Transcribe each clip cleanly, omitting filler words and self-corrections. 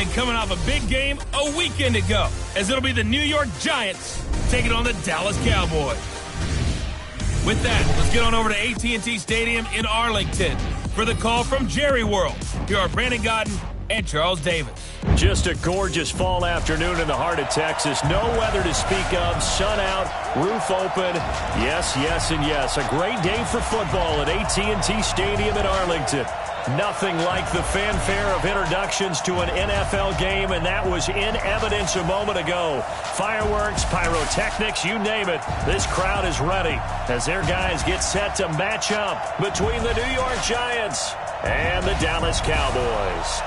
And coming off a big game a weekend ago, as it'll be the New York Giants taking on the Dallas Cowboys. With that, let's get on over to AT&T Stadium in Arlington for the call from Jerry World. Here are Brandon Godden and Charles Davis. Just a gorgeous fall afternoon in the heart of Texas. No weather to speak of. Sun out, roof open. Yes, yes, and yes. A great day for football at AT&T Stadium in Arlington. Nothing like the fanfare of introductions to an NFL game, and that was in evidence a moment ago. Fireworks, pyrotechnics, you name it. This crowd is ready as their guys get set to match up between the New York Giants and the Dallas Cowboys.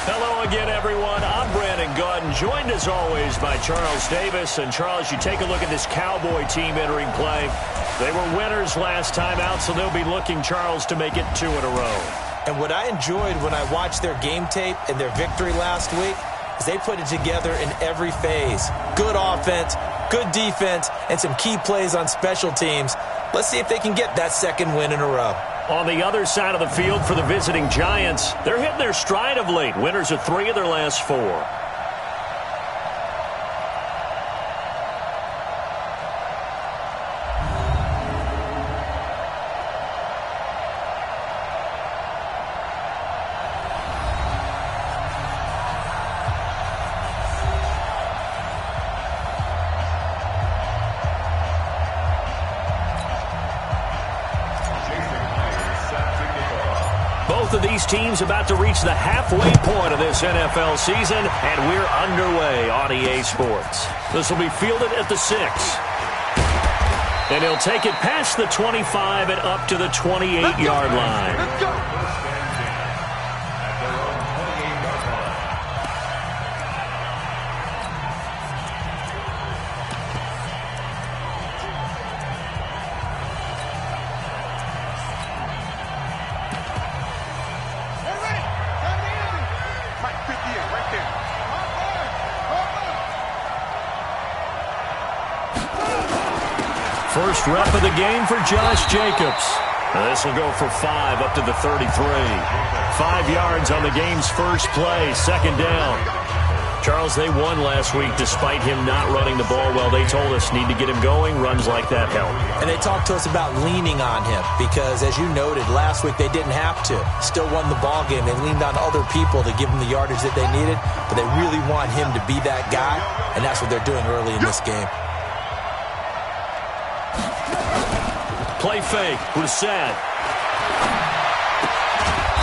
Hello again, everyone. I'm Brandon Godden, joined as always by Charles Davis. And Charles, you take a look at this Cowboy team entering play. They were winners last time out, so they'll be looking, Charles, to make it 2 in a row. And what I enjoyed when I watched their game tape and their victory last week is they put it together in every phase. Good offense, good defense, and some key plays on special teams. Let's see if they can get that second win in a row. On the other side of the field for the visiting Giants, they're hitting their stride of late. Winners of 3 of their last 4. Both of these teams about to reach the halfway point of this NFL season, and we're underway on EA Sports. This will be fielded at the 6. And he'll take it past the 25 and up to the 28-yard line. Let's go. First rep of the game for Josh Jacobs. This will go for 5 up to the 33. 5 yards on the game's first play, second down. Charles, they won last week despite him not running the ball well. They told us need to get him going. Runs like that help. And they talked to us about leaning on him because, as you noted, last week they didn't have to. Still won the ball game. They leaned on other people to give them the yardage that they needed, but they really want him to be that guy, and that's what they're doing early in this game. Play fake, Brissett.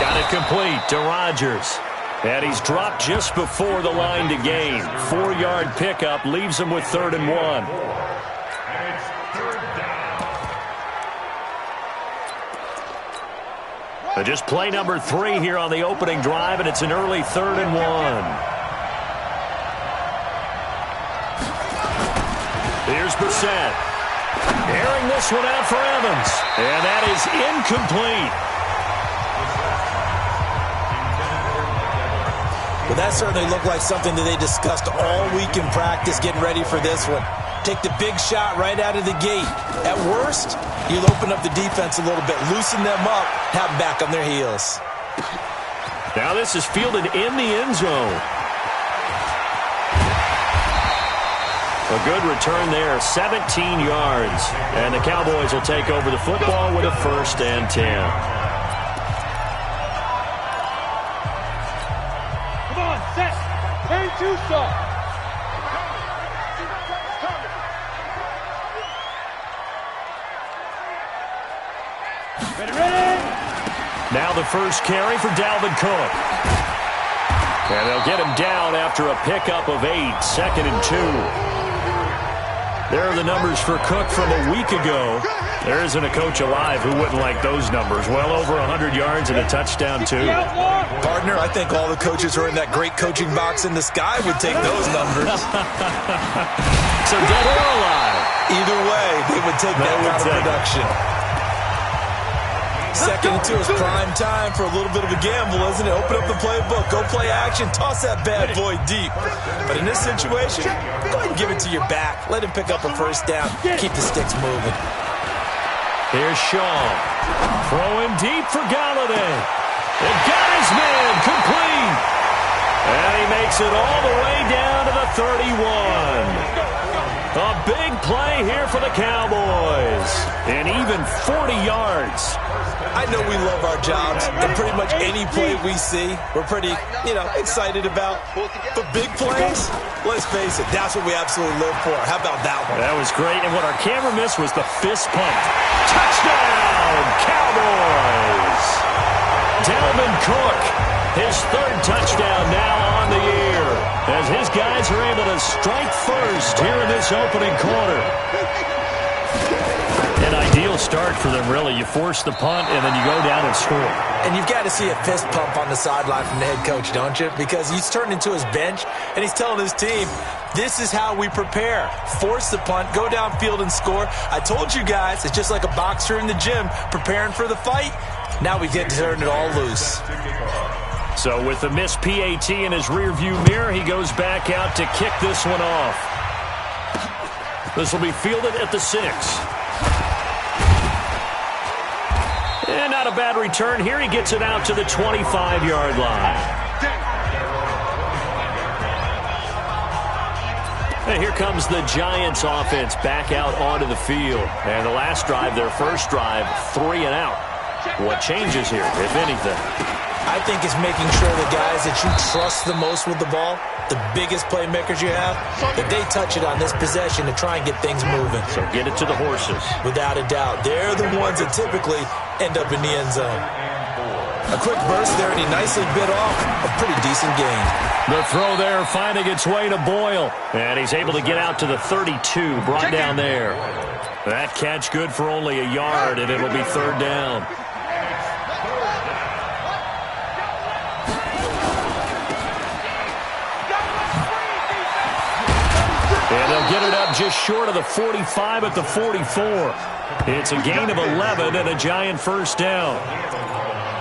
Got it complete to Rodgers. And he's dropped just before the line to gain. 4-yard pickup leaves him with 3rd and 1. But just play number 3 here on the opening drive, and it's an early 3rd and 1. Here's Brissett. Airing this one out for Evans. And that is incomplete. Well, that certainly looked like something that they discussed all week in practice getting ready for this one. Take the big shot right out of the gate. At worst, you'll open up the defense a little bit, loosen them up, have them back on their heels. Now this is fielded in the end zone. A good return there, 17 yards. And the Cowboys will take over the football with a 1st and 10. Come on, set. Turn 2 stop. Ready. Now the first carry for Dalvin Cook. And they'll get him down after a pickup of 8, 2nd and 2. There are the numbers for Cook from a week ago. There isn't a coach alive who wouldn't like those numbers. Well over 100 yards and a touchdown, too. Partner, I think all the coaches who are in that great coaching box in the sky would take those numbers. So dead or alive? Either way, they would take that kind of production. 2nd and 2 is prime time for a little bit of a gamble, isn't it? Open up the playbook, go play action, toss that bad boy deep. But in this situation, go ahead and give it to your back. Let him pick up a 1st down. Keep the sticks moving. Here's Shaw. Throwing deep for Galladay. It got his man complete. takes it all the way down to the 31. A big play here for the Cowboys. And even 40 yards. I know we love our jobs, and pretty much any play we see, we're pretty, excited about. But big plays, let's face it, that's what we absolutely live for. How about that one? That was great, and what our camera missed was the fist pump. Touchdown, Cowboys! Dalvin Cook, his third touchdown now on the year, as his guys are able to strike first here in this opening quarter. An ideal start for them, really. You force the punt, and then you go down and score. And you've got to see a fist pump on the sideline from the head coach, don't you? Because he's turned into his bench, and he's telling his team, this is how we prepare. Force the punt, go downfield and score. I told you guys, it's just like a boxer in the gym preparing for the fight. Now we get to turn it all loose. So with the missed PAT in his rearview mirror, he goes back out to kick this one off. This will be fielded at the 6. And not a bad return. Here he gets it out to the 25-yard line. And here comes the Giants offense back out onto the field. And the last drive, their first drive, 3 and out. What changes here, if anything? I think it's making sure the guys that you trust the most with the ball, the biggest playmakers you have, that they touch it on this possession to try and get things moving. So get it to the horses. Without a doubt. They're the ones that typically end up in the end zone. A quick burst there, and he nicely bit off a pretty decent gain. The throw there finding its way to Boyle. And he's able to get out to the 32, brought down there. That catch good for only a yard, and it'll be third down. And they'll get it up just short of the 45 at the 44. It's a gain of 11 and a Giant first down.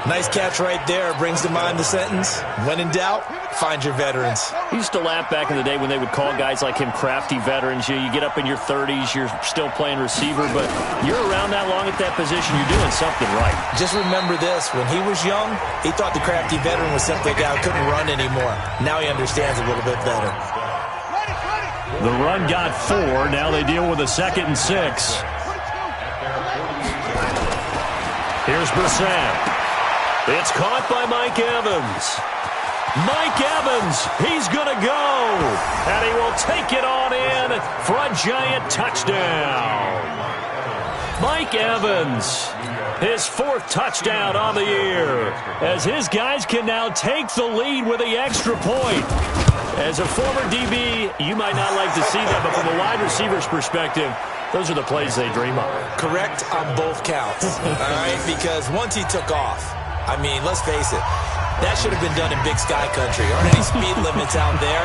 Nice catch right there. Brings to mind the sentence, when in doubt, find your veterans. I used to laugh back in the day when they would call guys like him crafty veterans. You get up in your 30s, you're still playing receiver, but you're around that long at that position, you're doing something right. Just remember this. When he was young, he thought the crafty veteran was simply a guy who couldn't run anymore. Now he understands a little bit better. The run got 4. Now they deal with a 2nd and 6. Here's Brissett. It's caught by Mike Evans. Mike Evans, he's going to go. And he will take it on in for a Giant touchdown. Mike Evans, his 4th touchdown on the year, as his guys can now take the lead with the extra point. As a former DB, you might not like to see that, but from a wide receiver's perspective, those are the plays they dream of. Correct on both counts, all right? Because once he took off, I mean, let's face it, that should have been done in Big Sky Country. Aren't any speed limits out there?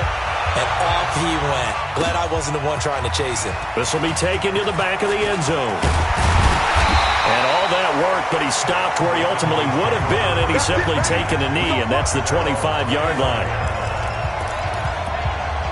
And off he went. Glad I wasn't the one trying to chase him. This will be taken to the back of the end zone. And all that work, but he stopped where he ultimately would have been, and he's simply taken a knee, and that's the 25-yard line.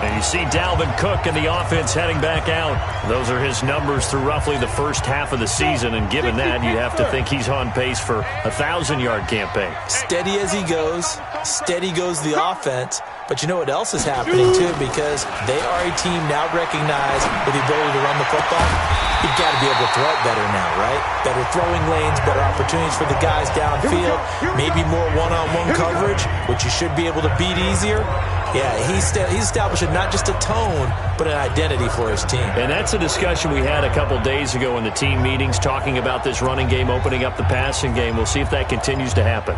And you see Dalvin Cook and the offense heading back out. Those are his numbers through roughly the first half of the season, and given that, you have to think he's on pace for a 1,000-yard campaign. Steady as he goes, steady goes the offense. But you know what else is happening, too, because they are a team now recognized with the ability to run the football. You've got to be able to throw it better now, right? Better throwing lanes, better opportunities for the guys downfield, maybe more one-on-one coverage, which you should be able to beat easier. Yeah, he's establishing not just a tone, but an identity for his team. And that's a discussion we had a couple days ago in the team meetings, talking about this running game opening up the passing game. We'll see if that continues to happen.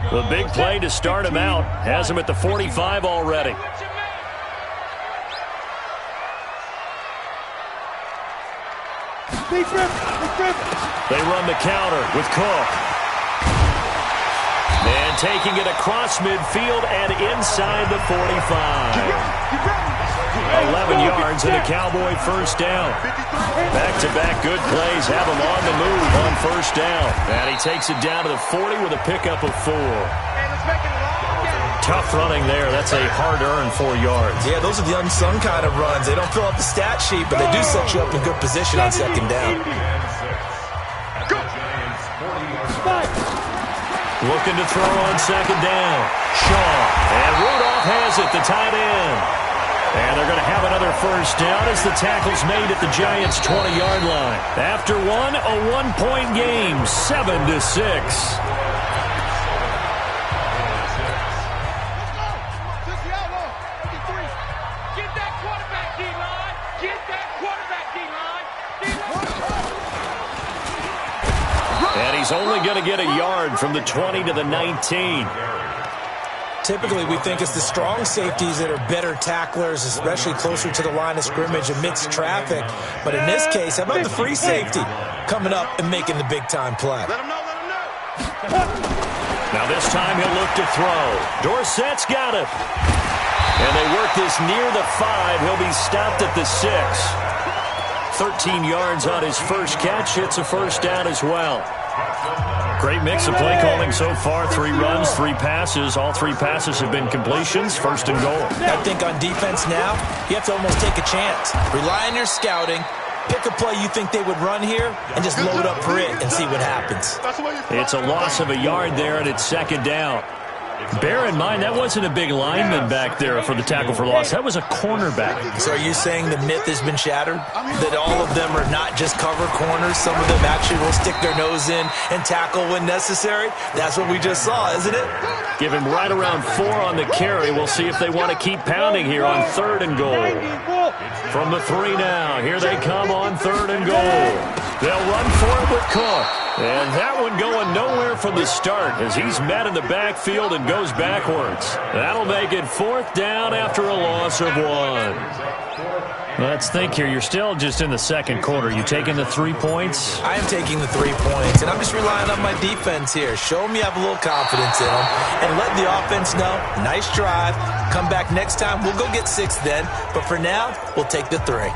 The big play to start him out has him at the 45 already. They run the counter with Cook. And taking it across midfield and inside the 45. 11 yards and a Cowboy first down. Back-to-back good plays have him on the move on first down. And he takes it down to the 40 with a pickup of 4. Tough running there. That's a hard-earned 4 yards. Yeah, those are the unsung kind of runs. They don't fill out the stat sheet, but they do set you up in good position on second down. Looking to throw on second down. Shaw. And Rudolph has it, the tight end. And they're going to have another first down as the tackle's made at the Giants' 20-yard line. After one, a one-point game, 7-6. And he's only going to get a yard from the 20 to the 19. Typically, we think it's the strong safeties that are better tacklers, especially closer to the line of scrimmage amidst traffic. But in this case, how about the free safety coming up and making the big-time play? Let him know. Now this time he'll look to throw. Dorsett's got it. And they work this near the 5. He'll be stopped at the 6. 13 yards on his first catch. It's a first down as well. Great mix of play calling so far. 3 runs, 3 passes. All 3 passes have been completions. First and goal. I think on defense now, you have to almost take a chance. Rely on your scouting. Pick a play you think they would run here and just load up for it and see what happens. It's a loss of a yard there, and it's second down. Bear in mind, that wasn't a big lineman back there for the tackle for loss. That was a cornerback. So are you saying the myth has been shattered? That all of them are not just cover corners? Some of them actually will stick their nose in and tackle when necessary? That's what we just saw, isn't it? Give him right around 4 on the carry. We'll see if they want to keep pounding here on 3rd and goal. From the 3 now. Here they come on 3rd and goal. They'll run for it with Cook. And that one going nowhere from the start as he's met in the backfield and goes backwards. That'll make it 4th down after a loss of 1. Let's think here. You're still just in the second quarter. You taking the 3 points? I am taking the 3 points, and I'm just relying on my defense here. Show them you have a little confidence in them, and let the offense know, nice drive. Come back next time. We'll go get 6 then, but for now, we'll take the 3.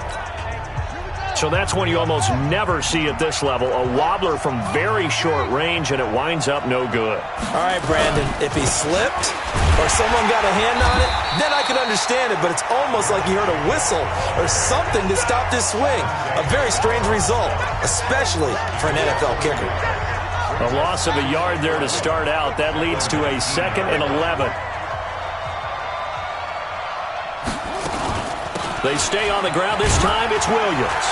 So that's one you almost never see at this level. A wobbler from very short range, and it winds up no good. All right, Brandon, if he slipped or someone got a hand on it, then I could understand it, but it's almost like he heard a whistle or something to stop this swing. A very strange result, especially for an NFL kicker. A loss of a yard there to start out. That leads to a 2nd and 11. They stay on the ground. This time it's Williams.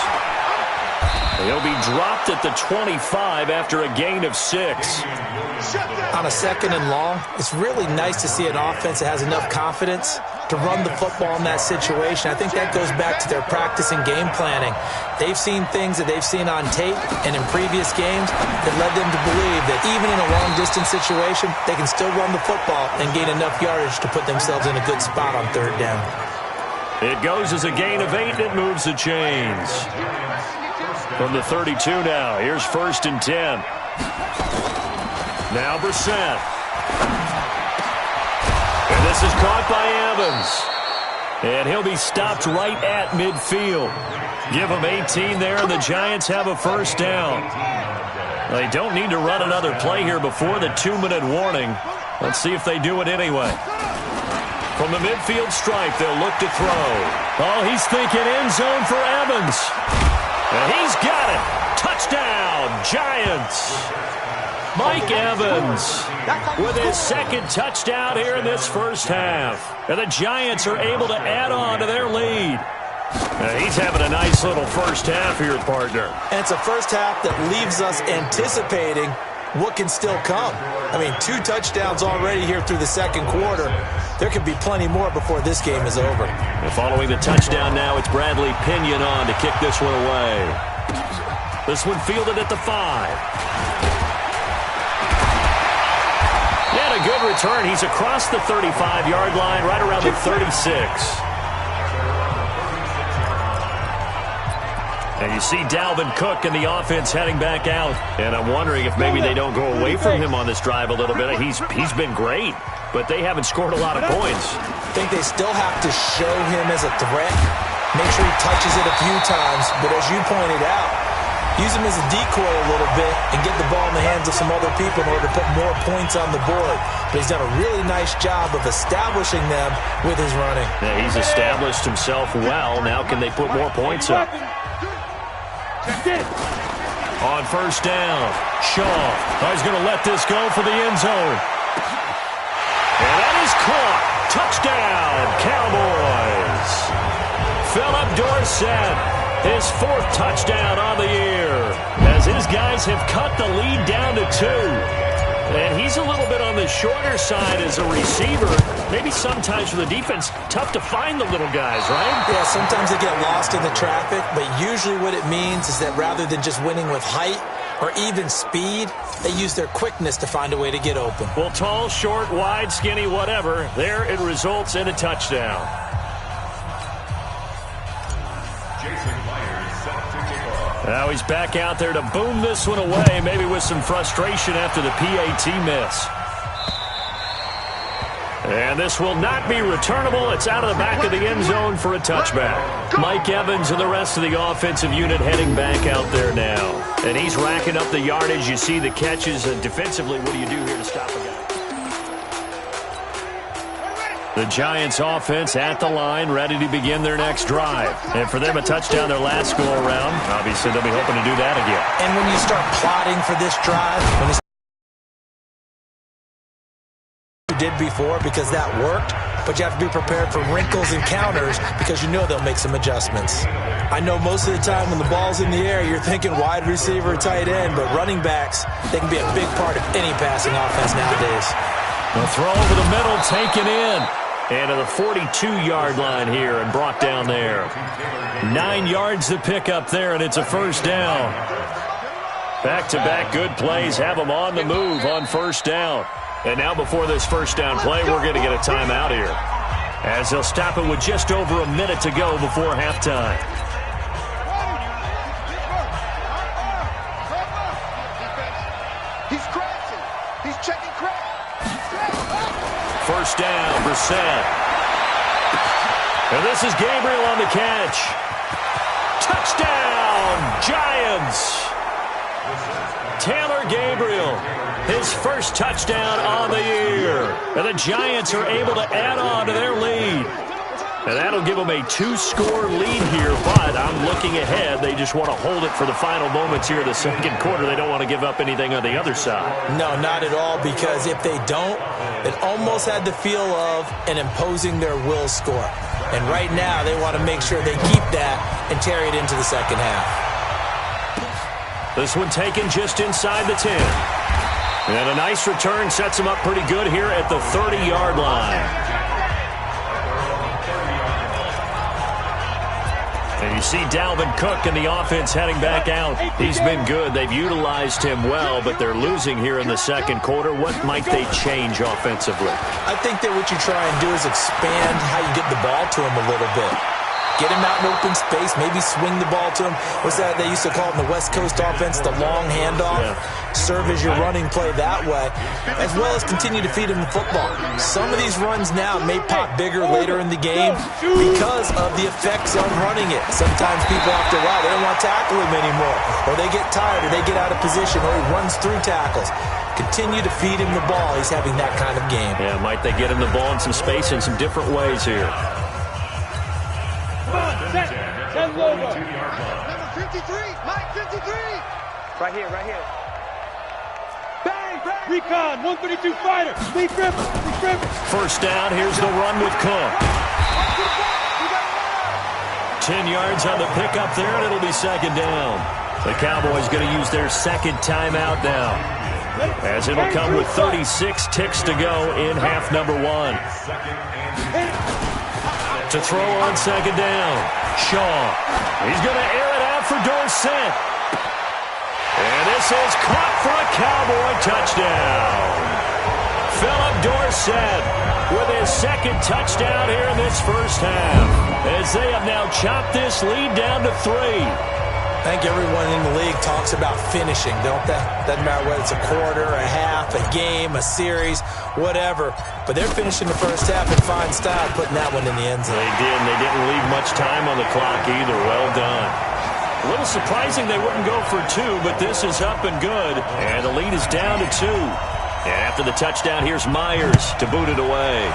He'll be dropped at the 25 after a gain of 6. On a 2nd and long, it's really nice to see an offense that has enough confidence to run the football in that situation. I think that goes back to their practice and game planning. They've seen things that they've seen on tape and in previous games that led them to believe that even in a long-distance situation, they can still run the football and gain enough yardage to put themselves in a good spot on 3rd down. It goes as a gain of 8, and it moves the chains. From the 32 now, here's 1st and 10. Now Brissett. And this is caught by Evans. And he'll be stopped right at midfield. Give him 18 there, and the Giants have a first down. They don't need to run another play here before the 2-minute warning. Let's see if they do it anyway. From the midfield stripe, they'll look to throw. Oh, he's thinking end zone for Evans. And he's got it. Touchdown, Giants. Mike Evans with his 2nd touchdown here in this first half. And the Giants are able to add on to their lead. He's having a nice little first half here, partner. And it's a first half that leaves us anticipating what can still come. I mean, 2 touchdowns already here through the 2nd quarter. There could be plenty more before this game is over. And following the touchdown now, it's Bradley Pinion on to kick this one away. This one fielded at the 5. And a good return. He's across the 35-yard line, right around the 36. And you see Dalvin Cook and the offense heading back out. And I'm wondering if maybe they don't go away from him on this drive a little bit. He's been great, but they haven't scored a lot of points. I think they still have to show him as a threat. Make sure he touches it a few times. But as you pointed out, use him as a decoy a little bit and get the ball in the hands of some other people in order to put more points on the board. But he's done a really nice job of establishing them with his running. Yeah, he's established himself well. Now can they put more points up? On first down, Shaw. He's going to let this go for the end zone. And that is caught. Touchdown, Cowboys. Philip Dorsett, his 4th touchdown on the year, as his guys have cut the lead down to 2. And he's a little bit on the shorter side as a receiver. Maybe sometimes for the defense, tough to find the little guys, right? Yeah, sometimes they get lost in the traffic, but usually what it means is that rather than just winning with height or even speed, they use their quickness to find a way to get open. Well, tall, short, wide, skinny, whatever, there it results in a touchdown. Now he's back out there to boom this one away, maybe with some frustration after the PAT miss. And this will not be returnable. It's out of the back of the end zone for a touchback. Mike Evans and the rest of the offensive unit heading back out there now. And he's racking up the yardage. You see the catches. Defensively, what do you do here to stop a guy? The Giants offense at the line, ready to begin their next drive. And for them, a touchdown their last go-around. Obviously, they'll be hoping to do that again. And when you start plotting for this drive, when it's did before, because that worked, but you have to be prepared for wrinkles and counters because you know they'll make some adjustments. I know most of the time when the ball's in the air, you're thinking wide receiver, tight end, but running backs, they can be a big part of any passing offense nowadays. The throw over the middle, taken in. And to the 42-yard line here and brought down there. 9 yards to pick up there, and it's a first down. Back-to-back good plays have them on the move on first down. And now before this first down play, we're going to get a timeout here, as they'll stop it with just over a minute to go before halftime. He's crashing. He's checking crack. First down, Brissett. And this is Gabriel on the catch. Touchdown, Giants. Taylor Gabriel, his first touchdown on the year. And the Giants are able to add on to their lead. And that'll give them a 2-score lead here, but I'm looking ahead. They just want to hold it for the final moments here of the second quarter. They don't want to give up anything on the other side. No, not at all, because if they don't, it almost had the feel of an imposing their will score. And right now, they want to make sure they keep that and carry it into the second half. This one taken just inside the 10. And a nice return sets him up pretty good here at the 30-yard line. And you see Dalvin Cook and the offense heading back out. He's been good. They've utilized him well, but they're losing here in the second quarter. What might they change offensively? I think that what you try and do is expand how you get the ball to him a little bit. Get him out in open space, maybe swing the ball to him. What's that they used to call it in the West Coast offense, the long handoff? Yeah. Serve as your running play that way, as well as continue to feed him the football. Some of these runs now may pop bigger later in the game because of the effects of running it. Sometimes people, after a while, they don't want to tackle him anymore, or they get tired, or they get out of position, or he runs through tackles. Continue to feed him the ball. He's having that kind of game. Yeah, might they get him the ball in some space in some different ways here. Number 53, Mike 53. Right here, right here. Bang, bang. Recon, 132 fighter. Lee Griffin. First down, here's the run with Cook. 10 yards on the pickup there, and it'll be second down. The Cowboys going to use their second timeout now, as it'll come with 36 ticks to go in half number 1. To throw on second down, Shaw. He's going to air it out for Dorsett. And this is caught for a Cowboy touchdown. Philip Dorsett with his second touchdown here in this first half, as they have now chopped this lead down to 3. I think everyone in the league talks about finishing, don't they? Doesn't matter whether it's a quarter, a half, a game, a series, whatever. But they're finishing the first half in fine style, putting that one in the end zone. They did, and they didn't leave much time on the clock either. Well done. A little surprising they wouldn't go for 2, but this is up and good. And the lead is down to 2. And after the touchdown, here's Myers to boot it away.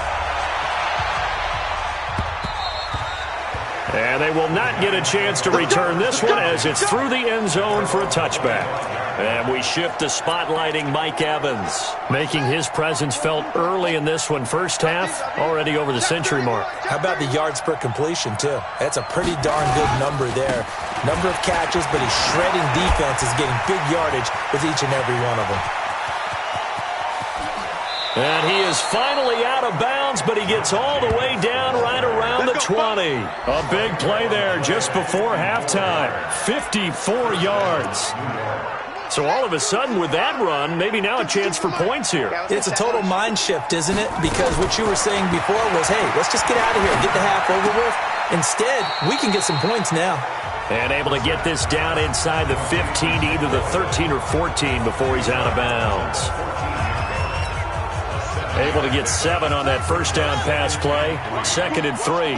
And they will not get a chance to return this one, as it's through the end zone for a touchback. And we shift to spotlighting Mike Evans, making his presence felt early in this one. First half, already over the century mark. How about the yards per completion, too? That's a pretty darn good number there. Number of catches, but his shredding defense is getting big yardage with each and every one of them. And he is finally out of bounds, but he gets all the way down right around the 20. A big play there just before halftime. 54 yards. So all of a sudden with that run, maybe now a chance for points here. It's a total mind shift, isn't it? Because what you were saying before was, hey, let's just get out of here, get the half over with. Instead, we can get some points now. And able to get this down inside the 15 to either the 13 or 14 before he's out of bounds. Able to get 7 on that first down pass play. 2nd and 3.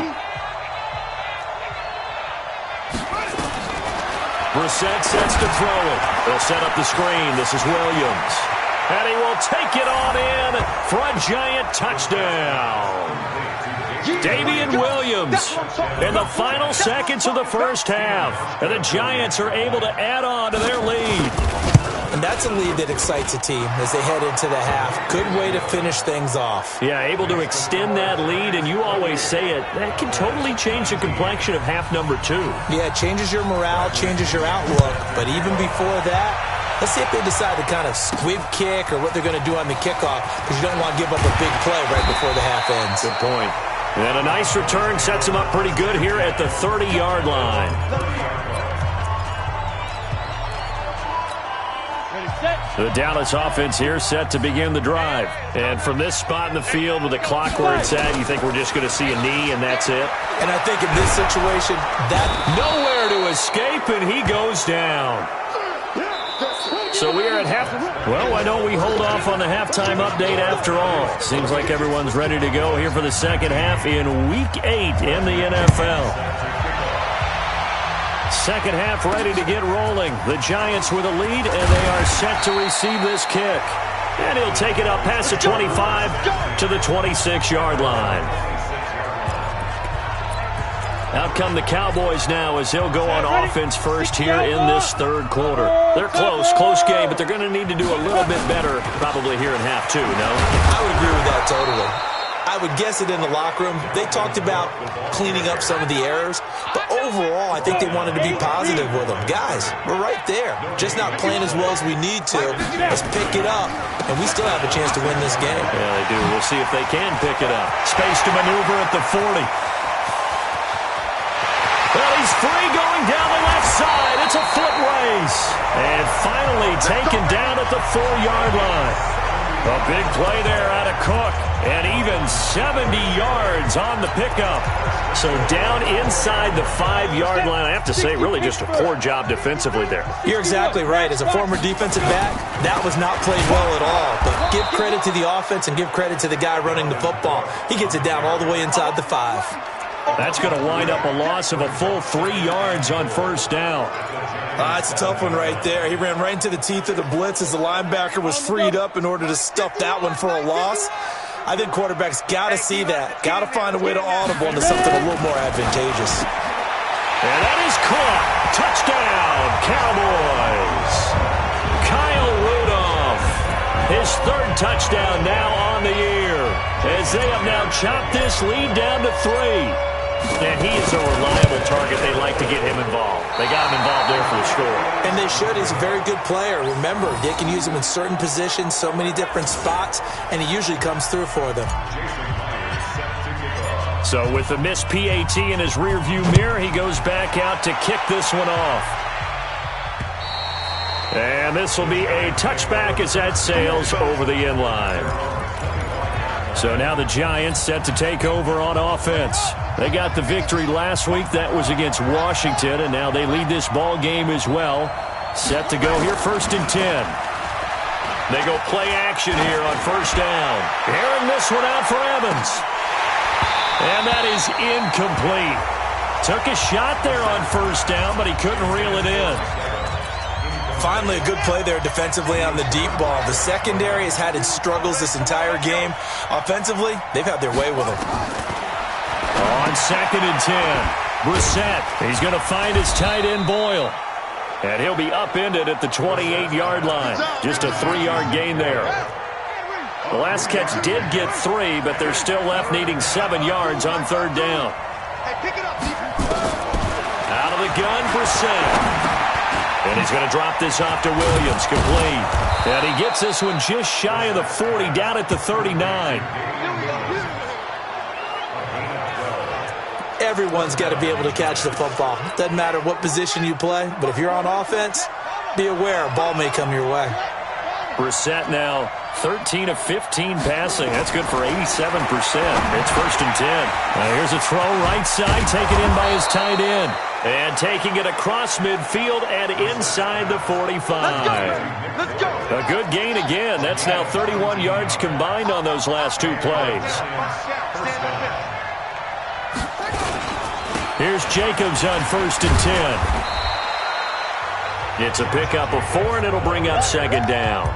Brissett sets to throw it. They'll set up the screen. This is Williams. And he will take it on in for a giant touchdown. Damian Williams in the final seconds of the first half. And the Giants are able to add on to their lead. And that's a lead that excites a team as they head into the half. Good way to finish things off. Yeah, able to extend that lead, and you always say it, that can totally change the complexion of half number 2. Yeah, it changes your morale, changes your outlook. But even before that, let's see if they decide to kind of squib kick or what they're going to do on the kickoff, because you don't want to give up a big play right before the half ends. Good point. And a nice return sets them up pretty good here at the 30-yard line. The Dallas offense here set to begin the drive. And from this spot in the field with the clock where it's at, you think we're just going to see a knee and that's it? And I think in this situation, nowhere to escape, and he goes down. So we are at half. Well, why don't we hold off on the halftime update after all? Seems like everyone's ready to go here for the second half in Week 8 in the NFL. Second half ready to get rolling. The Giants with a lead, and they are set to receive this kick. And he'll take it up past the 25 to the 26-yard line. Out come the Cowboys now as he'll go on offense first here in this third quarter. They're close game, but they're going to need to do a little bit better probably here in half 2, no? I would agree with that totally. I would guess it in the locker room. They talked about cleaning up some of the errors, but overall, I think they wanted to be positive with them. Guys, we're right there. Just not playing as well as we need to. Let's pick it up, and we still have a chance to win this game. Yeah, they do. We'll see if they can pick it up. Space to maneuver at the 40. Well, he's free going down the left side. It's a foot race. And finally taken down at the 4-yard line. A big play there out of Cook, and even 70 yards on the pickup. So down inside the 5-yard line. I have to say, really just a poor job defensively there. You're exactly right. As a former defensive back, that was not played well at all. But give credit to the offense and give credit to the guy running the football. He gets it down all the way inside the 5. That's going to wind up a loss of a full 3 yards on first down. It's a tough one right there. He ran right into the teeth of the blitz as the linebacker was freed up in order to stuff that one for a loss. I think quarterbacks got to see that. Got to find a way to audible into something a little more advantageous. And that is caught. Touchdown, Cowboys. Kyle Rudolph. His 3rd touchdown now on the year, as they have now chopped this lead down to 3. And he is a reliable target. They like to get him involved. They got him involved there for the score. And they should. He's a very good player. Remember, they can use him in certain positions, so many different spots, and he usually comes through for them. So with the missed PAT in his rearview mirror, he goes back out to kick this one off. And this will be a touchback as that sails over the end line. So now the Giants set to take over on offense. They got the victory last week. That was against Washington, and now they lead this ball game as well. Set to go here, 1st and 10. They go play action here on first down. Airing this one out for Evans. And that is incomplete. Took a shot there on first down, but he couldn't reel it in. Finally, a good play there defensively on the deep ball. The secondary has had its struggles this entire game. Offensively, they've had their way with them. On 2nd and 10, Brissett, he's going to find his tight end Boyle. And he'll be upended at the 28-yard line. Just a 3-yard gain there. The last catch did get 3, but they're still left needing 7 yards on 3rd down. Out of the gun, Brissett. And he's going to drop this off to Williams, complete. And he gets this one just shy of the 40, down at the 39. Everyone's got to be able to catch the football. Doesn't matter what position you play, but if you're on offense, be aware a ball may come your way. Brissett now 13 of 15 passing. That's good for 87%. It's 1st and 10. Now here's a throw right side, taken in by his tight end. And taking it across midfield and inside the 45. Let's go. A good gain again. That's now 31 yards combined on those last 2 plays. Here's Jacobs on 1st and 10. It's a pickup of 4, and it'll bring up 2nd down.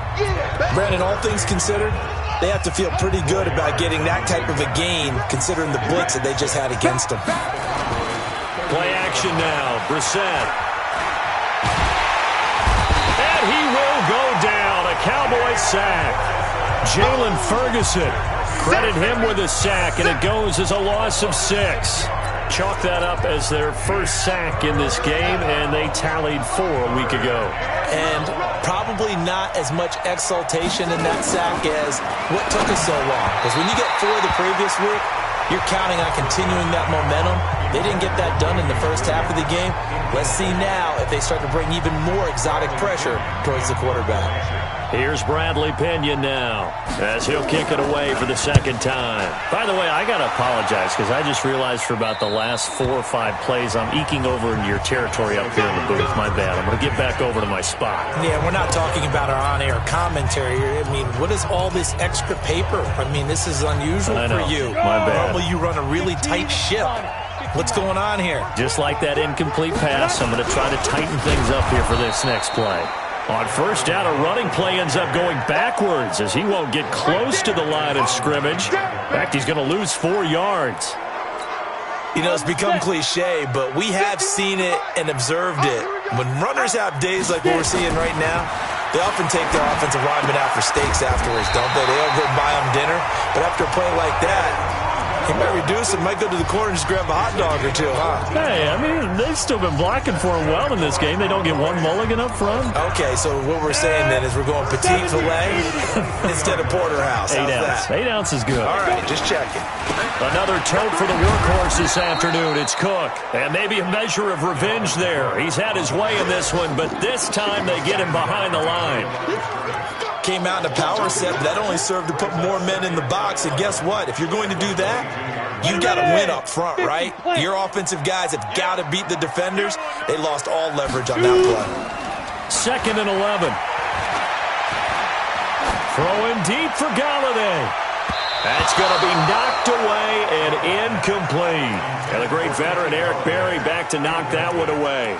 Brandon, all things considered, they have to feel pretty good about getting that type of a gain, considering the blitz that they just had against them. Play action now. Brissett. And he will go down. A Cowboys sack. Jalen Ferguson. Credit him with a sack, and it goes as a loss of 6. Chalk that up as their first sack in this game, and they tallied 4 a week ago. And probably not as much exultation in that sack as what took us so long. Because when you get 4 the previous week, you're counting on continuing that momentum. They didn't get that done in the first half of the game. Let's see now if they start to bring even more exotic pressure towards the quarterback. Here's Bradley Pinion now as he'll kick it away for the 2nd time. By the way, I got to apologize because I just realized for about the last 4 or 5 plays I'm eking over into your territory up here in the booth. My bad. I'm going to get back over to my spot. Yeah, we're not talking about our on-air commentary here. I mean, what is all this extra paper? I mean, this is unusual for you. My bad. Normally you run a really tight ship. What's going on here? Just like that incomplete pass, I'm going to try to tighten things up here for this next play. On 1st down, a running play ends up going backwards as he won't get close to the line of scrimmage. In fact, he's going to lose 4 yards. You know, it's become cliche, but we have seen it and observed it. When runners have days like what we're seeing right now, they often take their offensive linemen out for steaks afterwards, don't they? They all go buy them dinner. But after a play like that, he might reduce it, might go to the corner and just grab a hot dog or 2, huh? Hey, I mean, they've still been blocking for him well in this game. They don't get 1 mulligan up front. Okay, so what we're saying then is we're going petite filet instead of porterhouse. 8 ounce. 8 ounce is good. All right, just checking. Another tote for the workhorse this afternoon. It's Cook. And maybe a measure of revenge there. He's had his way in this one, but this time they get him behind the line. Came out in a power set, but that only served to put more men in the box. And guess what? If you're going to do that, you got to win up front, right? Your offensive guys have got to beat the defenders. They lost all leverage on that play. 2nd and 11. Throwing deep for Galladay. That's going to be knocked away and incomplete. And the great veteran Eric Berry back to knock that one away.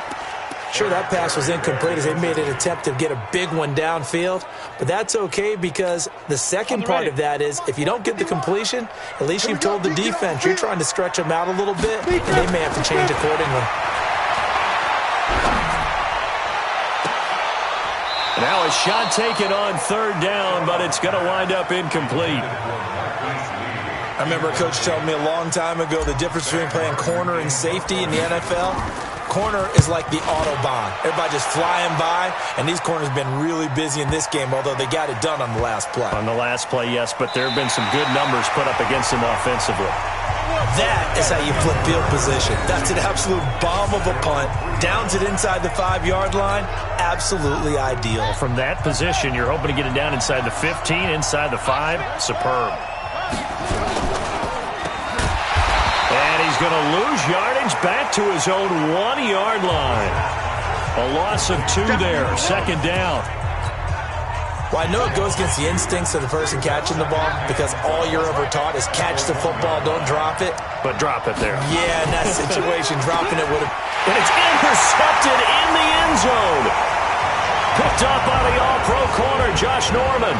Sure, that pass was incomplete as they made an attempt to get a big one downfield. But that's okay because the second part of that is if you don't get the completion, at least you've told the defense you're trying to stretch them out a little bit, and they may have to change accordingly. Now a shot taken on 3rd down, but it's going to wind up incomplete. I remember a coach telling me a long time ago the difference between playing corner and safety in the NFL. Corner is like the Autobahn. Everybody just flying by, and these corners have been really busy in this game, although they got it done on the last play. On the last play, yes, but there have been some good numbers put up against them offensively. That is how you flip field position. That's an absolute bomb of a punt. Downs it inside the 5-yard line. Absolutely ideal. From that position, you're hoping to get it down inside the 15, inside the 5. Superb. And he's going to lose yardage back to his own 1-yard line. A loss of 2 there. 2nd down. Well, I know it goes against the instincts of the person catching the ball because all you're ever taught is catch the football, don't drop it. But drop it there. Yeah, in that situation, dropping it would have... And it's intercepted in the end zone. Picked up by the all-pro corner, Josh Norman.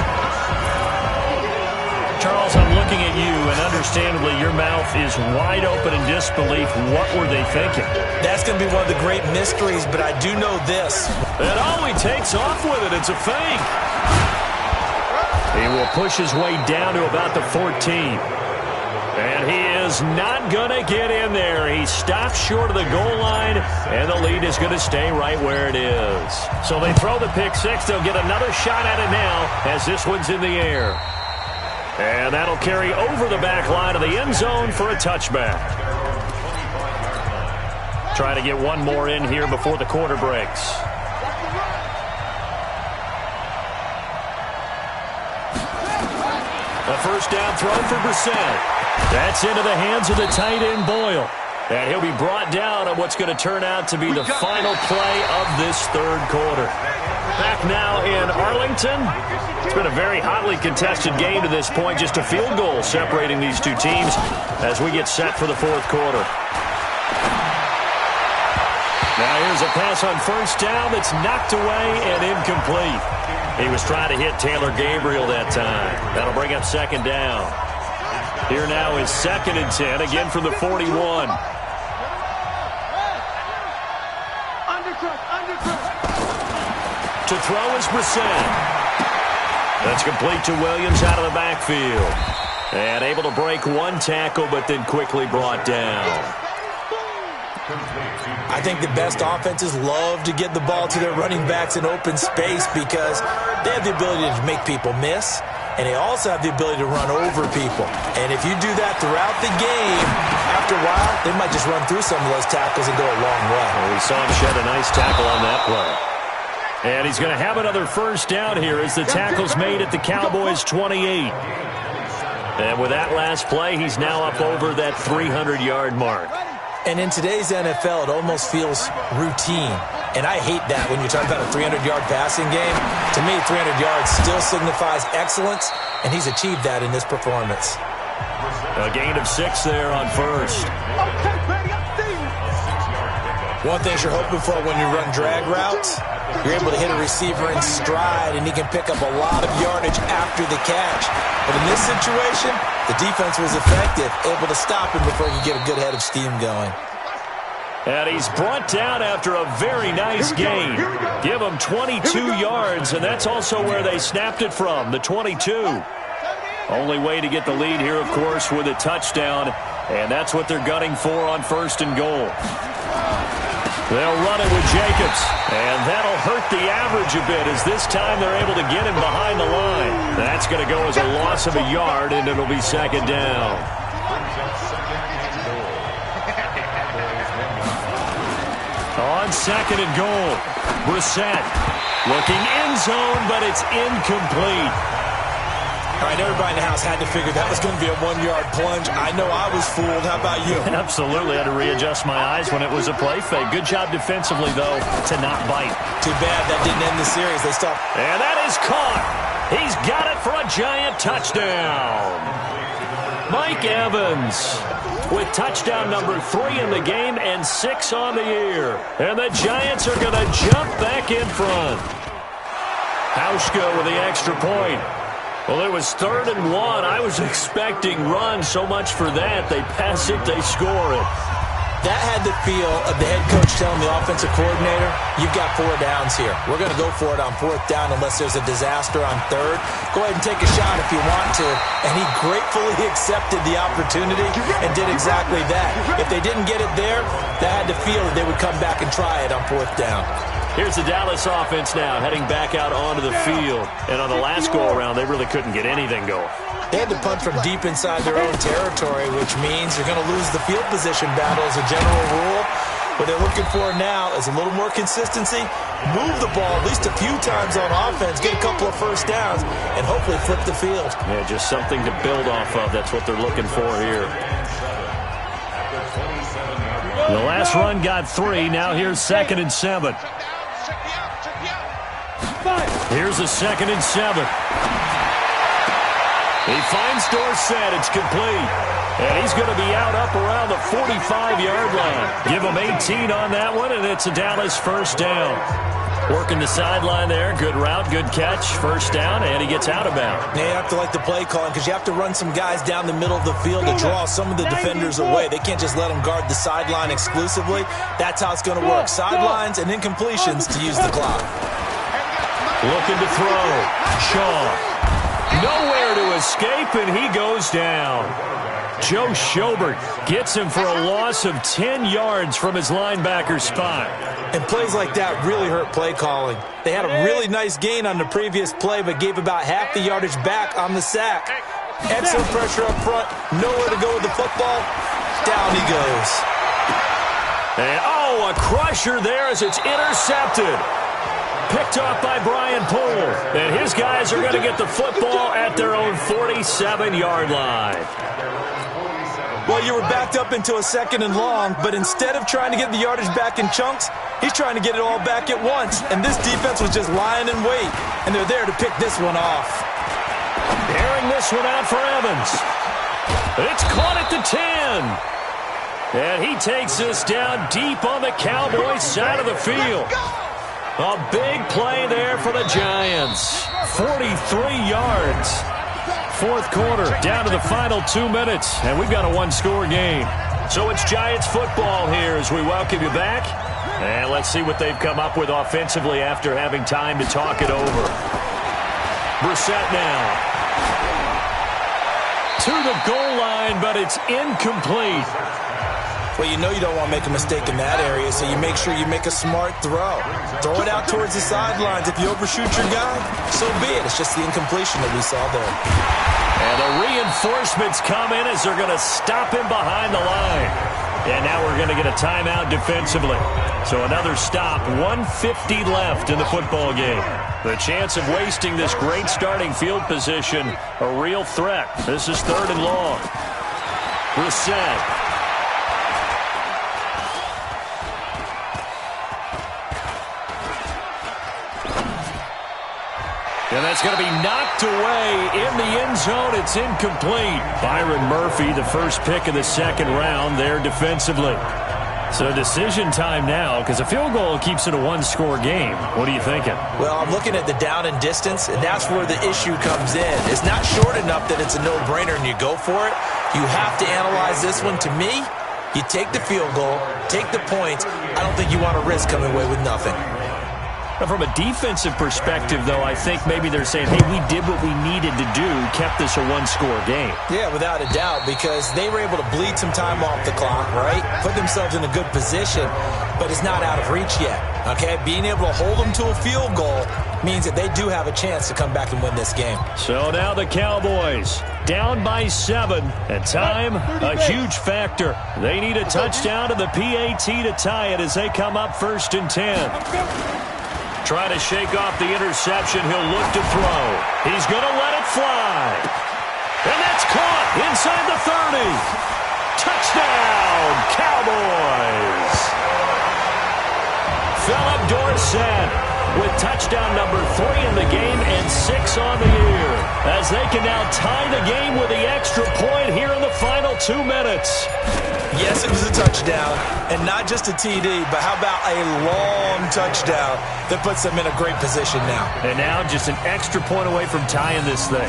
Charles, I'm looking at you, and understandably, your mouth is wide open in disbelief. What were they thinking? That's going to be one of the great mysteries, but I do know this. And he takes off with it. It's a fake. He will push his way down to about the 14. And he is not going to get in there. He stops short of the goal line, and the lead is going to stay right where it is. So they throw the pick six. They'll get another shot at it now as this one's in the air. And that'll carry over the back line of the end zone for a touchback. Try to get one more in here before the quarter breaks. A first down throw for Brissett. That's into the hands of the tight end Boyle. And he'll be brought down on what's going to turn out to be the final play of this third quarter. Back now in Arlington. It's been a very hotly contested game to this point. Just a field goal separating these two teams as we get set for the fourth quarter. Now here's a pass on first down that's knocked away and incomplete. He was trying to hit Taylor Gabriel that time. That'll bring up second down. Here now is 2nd and 10, again from the 41. To throw is Brissett. That's complete to Williams out of the backfield. And able to break one tackle, but then quickly brought down. I think the best offenses love to get the ball to their running backs in open space because they have the ability to make people miss, and they also have the ability to run over people. And if you do that throughout the game, after a while, they might just run through some of those tackles and go a long way. Well, we saw him shed a nice tackle on that play. And he's going to have another first down here as the tackle's made at the Cowboys' 28. And with that last play, he's now up over that 300-yard mark. And in today's NFL, it almost feels routine. And I hate that when you're talking about a 300-yard passing game. To me, 300 yards still signifies excellence, and he's achieved that in this performance. A gain of 6 there on first. One thing you're hoping for when you run drag routes, you're able to hit a receiver in stride, and he can pick up a lot of yardage after the catch. But in this situation, the defense was effective, able to stop him before he could get a good head of steam going. And he's brought down after a very nice gain. Give him 22 yards, and that's also where they snapped it from, the 22. Only way to get the lead here, of course, with a touchdown, and that's what they're gunning for on 1st and goal. They'll run it with Jacobs, and that'll hurt the average a bit as this time they're able to get him behind the line. That's going to go as a loss of a yard, and it'll be 2nd down. On 2nd and goal, Brissett looking end zone, but it's incomplete. All right, everybody in the house had to figure that was going to be a 1-yard plunge. I know I was fooled. How about you? Absolutely. I had to readjust my eyes when it was a play fake. Good job defensively, though, to not bite. Too bad that didn't end the series. They stopped. And that is caught. He's got it for a giant touchdown. Mike Evans with touchdown number 3 in the game and 6 on the year. And the Giants are going to jump back in front. Hauschka with the extra point. Well, it was 3rd and 1. I was expecting run, so much for that. They pass it, they score it. That had the feel of the head coach telling the offensive coordinator, you've got 4 downs here. We're going to go for it on 4th down unless there's a disaster on 3rd. Go ahead and take a shot if you want to. And he gratefully accepted the opportunity and did exactly that. If they didn't get it there, that had the feel that they would come back and try it on 4th down. Here's the Dallas offense now, heading back out onto the field. And on the last go-around, they really couldn't get anything going. They had to punt from deep inside their own territory, which means you're going to lose the field position battle as a general rule. What they're looking for now is a little more consistency, move the ball at least a few times on offense, get a couple of first downs, and hopefully flip the field. Yeah, just something to build off of. That's what they're looking for here. The last run got 3. Now here's 2nd and 7. Here's a 2nd and 7. He finds Dorsett. It's complete. And he's going to be out up around the 45-yard line. Give him 18 on that one, and it's a Dallas first down. Working the sideline there. Good route, good catch. First down, and he gets out of bounds. Yeah, you have to like the play calling because you have to run some guys down the middle of the field to draw some of the defenders away. They can't just let them guard the sideline exclusively. That's how it's going to work. Sidelines and incompletions to use the clock. Looking to throw. Shaw. Nowhere to escape, and he goes down. Joe Schobert gets him for a loss of 10 yards from his linebacker spot. And plays like that really hurt play calling. They had a really nice gain on the previous play, but gave about half the yardage back on the sack. Excellent pressure up front. Nowhere to go with the football. Down he goes. And, a crusher there as it's intercepted. Picked off by Brian Poole. And his guys are going to get the football at their own 47-yard line. Well, you were backed up into a 2nd and long, but instead of trying to get the yardage back in chunks, he's trying to get it all back at once. And this defense was just lying in wait, and they're there to pick this one off. Airing this one out for Evans. It's caught at the 10. And he takes this down deep on the Cowboys side of the field. A big play there for the Giants. 43 yards. Fourth quarter, down to the final 2 minutes, and we've got a one-score game. So it's Giants football here as we welcome you back. And let's see what they've come up with offensively after having time to talk it over. Brissett now. To the goal line, but it's incomplete. Well, you know you don't want to make a mistake in that area, so you make sure you make a smart throw. Throw it out towards the sidelines. If you overshoot your guy, so be it. It's just the incompletion that we saw there. And the reinforcements come in as they're going to stop him behind the line. And now we're going to get a timeout defensively. So another stop, 1:50 left in the football game. The chance of wasting this great starting field position, a real threat. This is 3rd and long. Brissett. And that's going to be knocked away in the end zone. It's incomplete. Byron Murphy, the first pick of the 2nd round there defensively. So decision time now because a field goal keeps it a one-score game. What are you thinking? Well, I'm looking at the down and distance, and that's where the issue comes in. It's not short enough that it's a no-brainer and you go for it. You have to analyze this one. To me, you take the field goal, take the points. I don't think you want to risk coming away with nothing. From a defensive perspective, though, I think maybe they're saying, hey, we did what we needed to do, kept this a one-score game. Yeah, without a doubt, because they were able to bleed some time off the clock, right? Put themselves in a good position, but it's not out of reach yet, okay? Being able to hold them to a field goal means that they do have a chance to come back and win this game. So now the Cowboys down by 7, and time a huge factor. They need a touchdown to the PAT to tie it as they come up 1st and 10. Trying to shake off the interception. He'll look to throw. He's going to let it fly. And that's caught inside the 30. Touchdown, Cowboys. Philip Dorsett with touchdown number 3 in the game and 6 on the year. As they can now tie the game with the extra point here in the final 2 minutes. Yes, it was a touchdown, and not just a TD, but how about a long touchdown that puts them in a great position now. And now just an extra point away from tying this thing.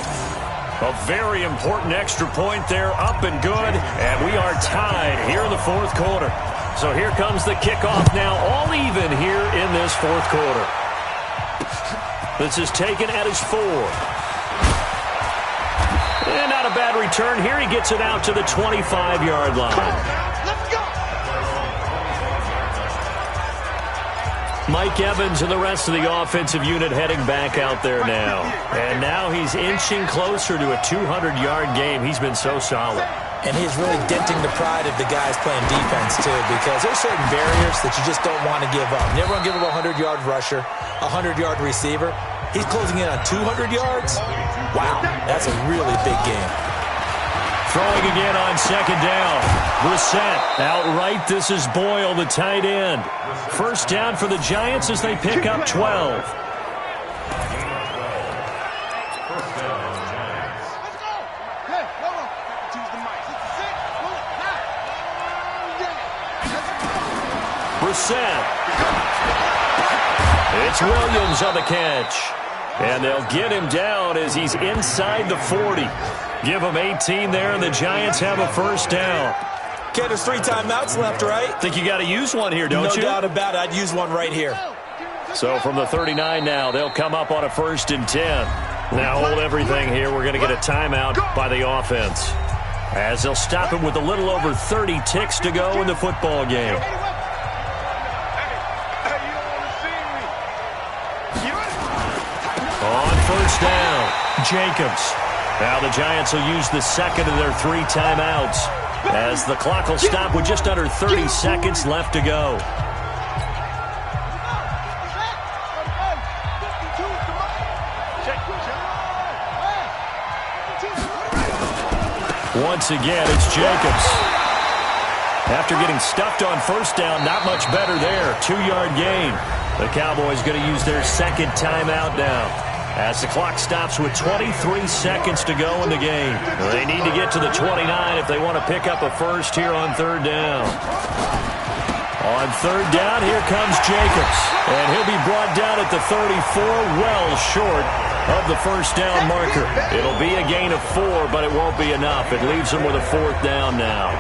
A very important extra point there, up and good, and we are tied here in the 4th quarter. So here comes the kickoff now, all even here in this 4th quarter. This is taken at his 4. And not a bad return here. He gets it out to the 25-yard line. Mike Evans and the rest of the offensive unit heading back out there now. And now he's inching closer to a 200-yard game. He's been so solid. And he's really denting the pride of the guys playing defense, too, because there's certain barriers that you just don't want to give up. You never want to give up a 100-yard rusher, a 100-yard receiver. He's closing in on 200 yards. Wow, that's a really big game. Throwing again on 2nd down. Brissett outright. This is Boyle, the tight end. First down for the Giants as they pick up 12. Brissett. It's Williams on the catch. And they'll get him down as he's inside the 40. Give him 18 there, and the Giants have a first down. Okay, there's 3 timeouts left, right? Think you got to use one here, don't you? No doubt about it. I'd use one right here. So from the 39 now, they'll come up on a 1st and 10. Now hold everything here. We're going to get a timeout by the offense, as they'll stop it with a little over 30 ticks to go in the football game. On first down, Jacobs. Now the Giants will use the second of their 3 timeouts, as the clock will stop with just under 30 seconds left to go. Once again, it's Jacobs. After getting stuffed on first down, not much better there. 2-yard gain. The Cowboys going to use their second timeout now, as the clock stops with 23 seconds to go in the game. They need to get to the 29 if they want to pick up a first here on 3rd down. On 3rd down, here comes Jacobs. And he'll be brought down at the 34, well short of the first down marker. It'll be a gain of 4, but it won't be enough. It leaves them with a 4th down now.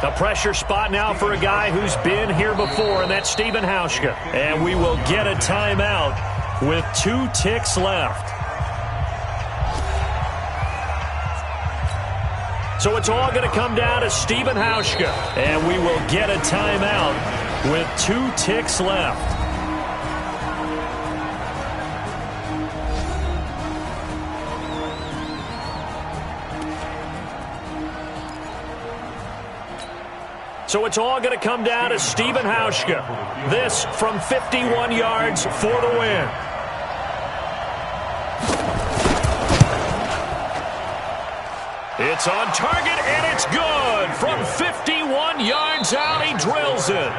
A pressure spot now for a guy who's been here before, and that's Stephen Hauschka. And we will get a timeout with 2 ticks left. So it's all going to come down to Stephen Hauschka. And we will get a timeout with 2 ticks left. So it's all going to come down to Stephen Hauschka. This from 51 yards for the win. It's on target, and it's good. From 51 yards out, he drills it.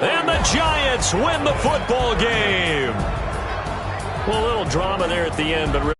And the Giants win the football game. Well, a little drama there at the end, but